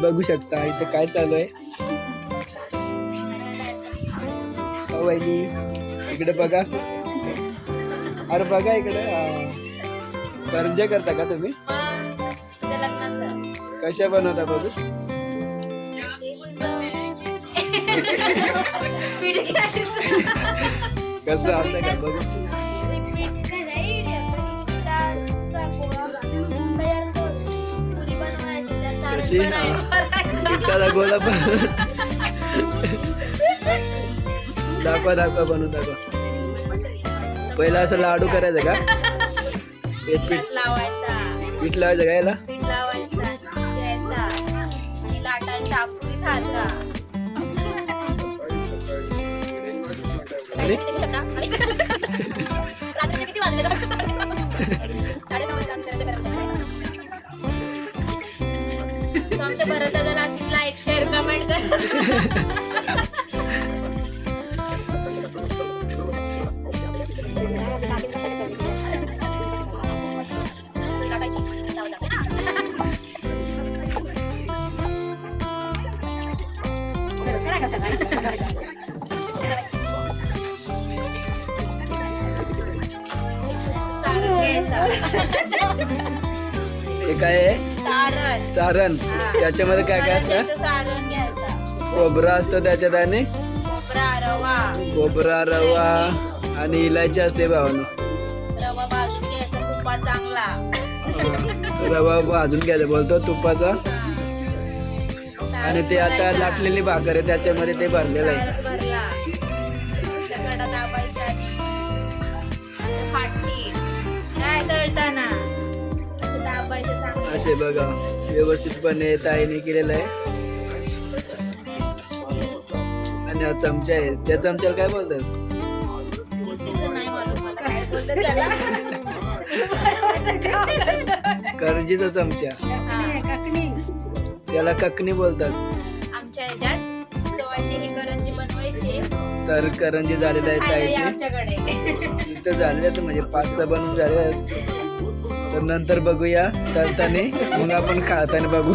बघू शकता इथे काय चालू आहे. वहिनी इकडे बघा. अरे बघा इकडे. करंज्या करता का तुम्ही? कशा बनवता बघू. कसं असतं का बघू. कशी पिठाला गोळा दाखवा दाखवा बनवून दाखवा. पहिला असं लाडू करायचं का? पीठ लावायचं का याला? आमच्या भरताला लाईक शेअर कमेंट कर. हे काय आहे? सारण. त्याच्यामध्ये काय काय असतं? सारण घ्यायचं. खोबरं असतं त्याच्यात आणि खोबरा रवा आणि इलायची असते भावानं. रवा भाजून घ्यायचा तुपात चांगला. रवा भाजून घ्यायचा बोलतो तुपाचा. आणि ते आता लाटलेली भाकर आहे त्याच्यामध्ये ते भरलेलं आहे. असे बघा व्यवस्थितपणे ताईने केलेलं आहे. आणि हा चमचा आहे. त्या चमच्याला काय बोलतात? करंजीचा चमचा. त्याला ककनी बोलतात. आमच्या ह्याच्यात सवाशी ही करंजी बनवायची. तर करंजी झालेलं आहे ताईची. आमच्याकडे इथं झालेलं आहे म्हणजे 5-6 बनवून झाले आहेत. तर नंतर बघूया तळताने. मग आपण खाताना बघू.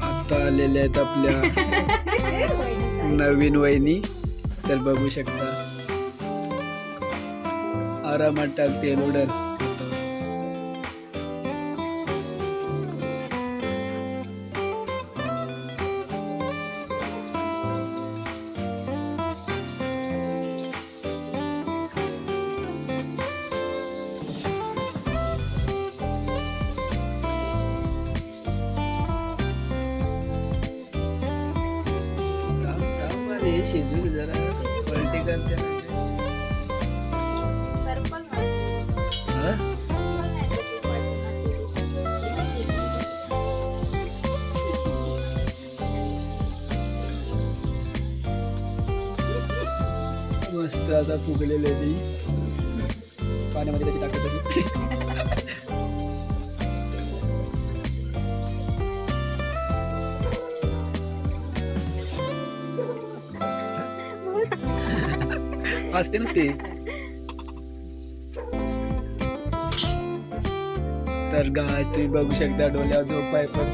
आता आलेल्या आहेत आपल्या नवीन वहिनी. तर बघू शकता आरामात टाकते नूडल. शिजू जरा पलटी करते. मस्त आता फुगलेली ती पाण्यामध्ये त्याची टाकत होती. असते ना ते. तर गाय तुम्ही बघू शकता डोल्यावर झोपाय पण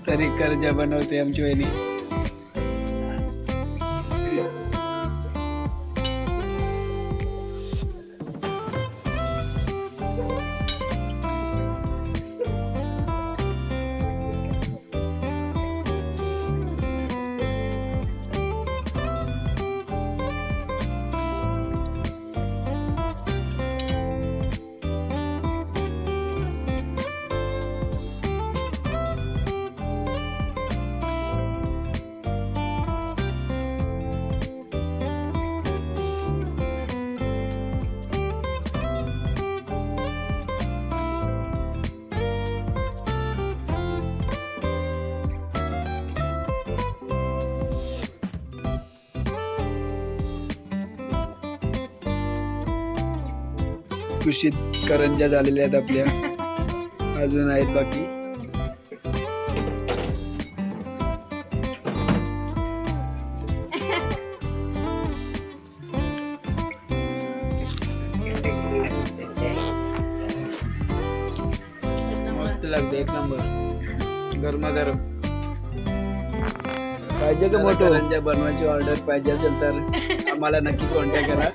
तरी करंज्या बनवते आमची वहिनी. खुशीत करंज्या झालेल्या आहेत आपल्या. अजून आहेत बाकी. लागते एक नंबर गरमागरम पाहिजे का मोठं बनवायची ऑर्डर पाहिजे असेल तर आम्हाला नक्की कॉन्टॅक्ट करा